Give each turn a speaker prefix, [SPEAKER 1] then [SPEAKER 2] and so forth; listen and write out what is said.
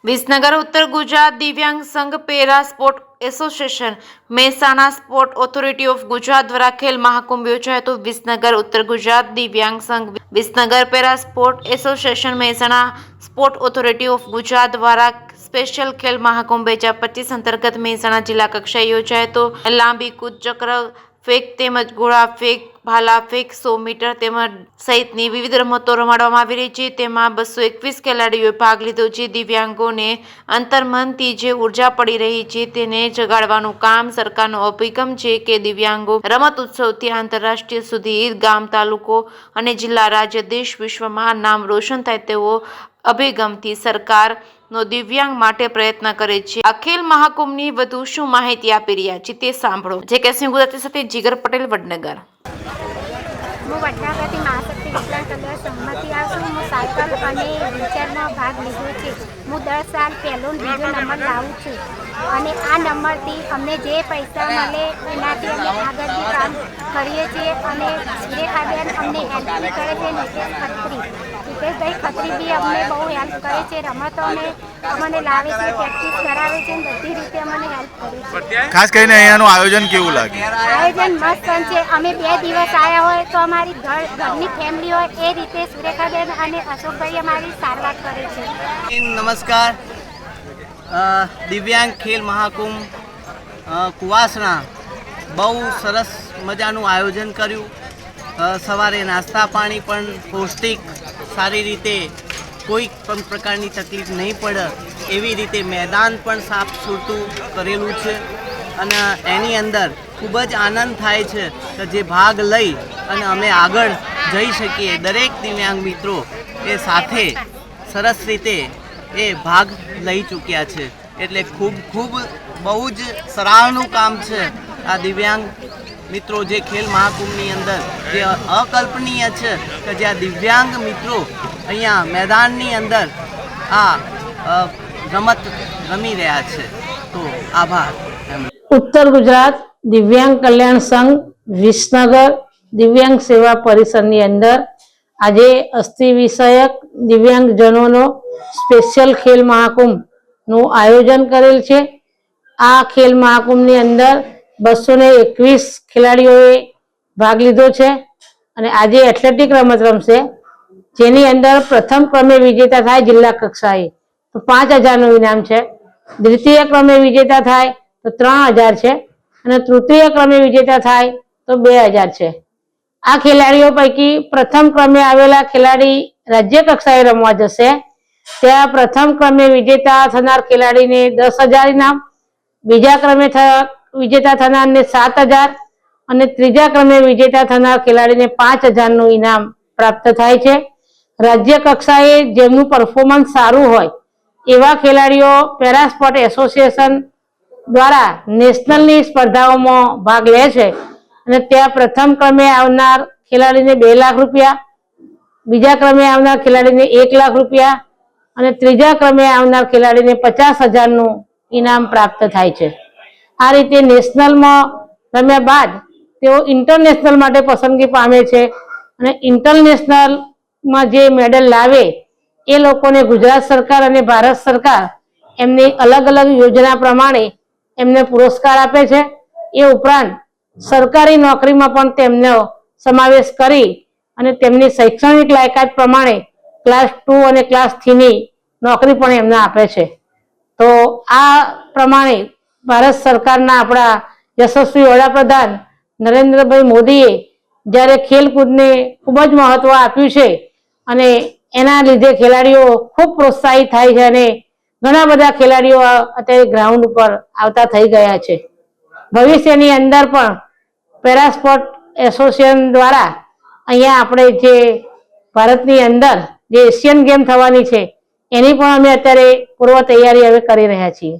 [SPEAKER 1] વિસનગર ઉત્તર ગુજરાત દિવ્યાંગ સંઘ para sport association Mehsana sport authority of Gujarat દ્વારા ખેલ મહાકુંભ યોજાયો હતો। વિસનગર ઉત્તર ગુજરાત દિવ્યાંગ સંઘ Visnagar para sport association Mehsana sport authority of Gujarat દ્વારા સ્પેશિયલ ખેલ મહાકુંભ 2025 અંતર્ગત મહેસાણા જિલ્લા કક્ષાએ યોજાયો હતો। લાંબી કૂદ, ચક્ર ફેંક તેમજ ગોળા ફેંક, ભાલા ફેંક, 100 મીટર તેમજ સહિતની વિવિધ રમતો રમાડવામાં આવી રહી છે। તેમાં 221 ખેલાડીઓએ ભાગ લીધો છે। દિવ્યાંગોને અંતર્મનથી જે ઉર્જા પડી રહી છે તેને જગાડવાનું કામ સરકારનો અભિગમ છે કે દિવ્યાંગો રમત ઉત્સવથી આંતરરાષ્ટ્રીય સુધી ગામ, તાલુકો અને જિલ્લા, રાજ્ય, દેશ, વિશ્વમાં નામ રોશન થાય તેવો અભિગમથી સરકારનો દિવ્યાંગ માટે પ્રયત્ન કરે છે। આ ખેલ મહાકુંભની વધુ શું માહિતી આપી રહ્યા છે તે સાંભળો। જે કે ગુજરાતી સાથે જીગર પટેલ, વડનગર।
[SPEAKER 2] હું વડનગરથી મહાશક્તિ વિકલાંગ કલ્યાણ સંઘમાંથી આવું છું। હું સાયકલ અને વ્હીલચેરમાં ભાગ લીધો છે। હું 10 સાલ પહેલો બીજો નંબર લાવું છું અને આ નંબરથી અમને જે પૈસા મળે એનાથી અમે આગળથી કામ કરીએ છીએ અને સુરેખાબેન અમને હેલ્પ બી કરે છે। હિતેશભાઈ ખત્રી બી અમને બહુ હેલ્પ કરે છે। રમતોને અમને લાવે છે, પ્રેક્ટિસ કરાવે છે, બધી રીતે અમને હેલ્પ કરે છે।
[SPEAKER 3] ખાસ કરીને અહીંયાનું આયોજન કેવું લાગે?
[SPEAKER 2] આયોજન મસ્ત છે। અમે 2 દિવસ આવ્યા હોય તો અમારી ઘરની ફેમિલી હોય એ રીતે સુરેખાબેન અને અશોકભાઈ અમારી સારવાર કરે છે।
[SPEAKER 4] નમસ્કાર। દિવ્યાંગ ખેલ મહાકુંભ કુવાસણા બહુ સરસ મજાનું આયોજન કર્યું। સવારે નાસ્તા પાણી પણ પૌષ્ટિક, સારી રીતે કોઈ પણ પ્રકારની તકલીફ નહીં પડે એવી રીતે મેદાન પણ સાફ સુથરું કરેલું છે અને એની અંદર ખૂબ જ આનંદ થાય છે કે જે ભાગ લઈ અને અમે આગળ જઈ શકીએ। દરેક દિવ્યાંગ મિત્રો એ સાથે સરસ રીતે એ ભાગ લઈ ચૂક્યા છે। એટલે ખૂબ બહુ જ સરાહનું કામ છે આ દિવ્યાંગ મિત્રો જે ખેલ મહાકુંભની અંદર જે અકલ્પનીય છે કે જ્યાં દિવ્યાંગ મિત્રો અહીંયા મેદાનની અંદર આ રમત રમી રહ્યા છે। તો આભાર।
[SPEAKER 5] ઉત્તર ગુજરાત દિવ્યાંગ કલ્યાણ સંઘ વિસનગર દિવ્યાંગ સેવા પરિસરની અંદર આજે અસ્થિ વિષયક દિવ્યાંગજનોનો સ્પેશિયલ ખેલ મહાકુંભનું આયોજન કરેલ છે। આ ખેલ મહાકુંભની અંદર 221 ખેલાડીઓએ ભાગ લીધો છે અને આજે એથ્લેટિક રમત રમશે, જેની અંદર પ્રથમ ક્રમે વિજેતા થાય જિલ્લા કક્ષાએ તો 5000નું ઇનામ છે, દ્વિતીય ક્રમે વિજેતા થાય તો 3000 છે અને તૃતીય ક્રમે વિજેતા થાય તો 2000 છે। આ ખેલાડીઓ પૈકી પ્રથમ ક્રમે આવેલા ખેલાડી રાજ્ય કક્ષાએ રમવા જશે। ત્યાં પ્રથમ ક્રમે વિજેતા થનાર ખેલાડીને 10,000 ઇનામ, બીજા ક્રમે વિજેતા થનારને 7,000 અને ત્રીજા ક્રમે વિજેતા થનાર ખેલાડીને 5,000નું ઇનામ પ્રાપ્ત થાય છે। રાજ્ય કક્ષાએ જેમનું પરફોર્મન્સ સારું હોય એવા ખેલાડીઓ પેરા સ્પોર્ટ એસોસિએશન દ્વારા નેશનલની સ્પર્ધાઓમાં ભાગ લે છે અને ત્યાં પ્રથમ ક્રમે આવનાર ખેલાડીને 2 લાખ રૂપિયા, બીજા ક્રમે આવનાર ખેલાડીને 1 લાખ રૂપિયા અને ત્રીજા ક્રમે આવનાર ખેલાડીને 50,000નું ઇનામ પ્રાપ્ત થાય છે। આ રીતે નેશનલમાં રમ્યા બાદ તેઓ ઇન્ટરનેશનલ માટે પસંદગી પામે છે અને ઇન્ટરનેશનલમાં જે મેડલ લાવે એ લોકોને ગુજરાત સરકાર અને ભારત સરકાર એમની અલગ અલગ યોજના પ્રમાણે એમને પુરસ્કાર આપે છે। એ ઉપરાંત સરકારી નોકરીમાં પણ તેમનો સમાવેશ કરી અને તેમની શૈક્ષણિક લાયકાત પ્રમાણે ક્લાસ 2 અને ક્લાસ 3ની નોકરી પણ એમને આપે છે। તો આ પ્રમાણે ભારત સરકારના આપણા યશસ્વી વડાપ્રધાન નરેન્દ્રભાઈ મોદીએ જ્યારે ખેલકૂદને ખૂબ જ મહત્વ આપ્યું છે અને એના લીધે ખેલાડીઓ ખૂબ પ્રોત્સાહિત થાય છે અને ઘણા બધા ખેલાડીઓ અત્યારે ગ્રાઉન્ડ ઉપર આવતા થઈ ગયા છે। ભવિષ્યની અંદર પણ પેરા સ્પોર્ટ એસોસિએશન દ્વારા અહીંયા આપણે જે ભારતની અંદર જે એશિયન ગેમ થવાની છે એની પણ અમે અત્યારે પૂર્વ તૈયારી હવે કરી રહ્યા છીએ।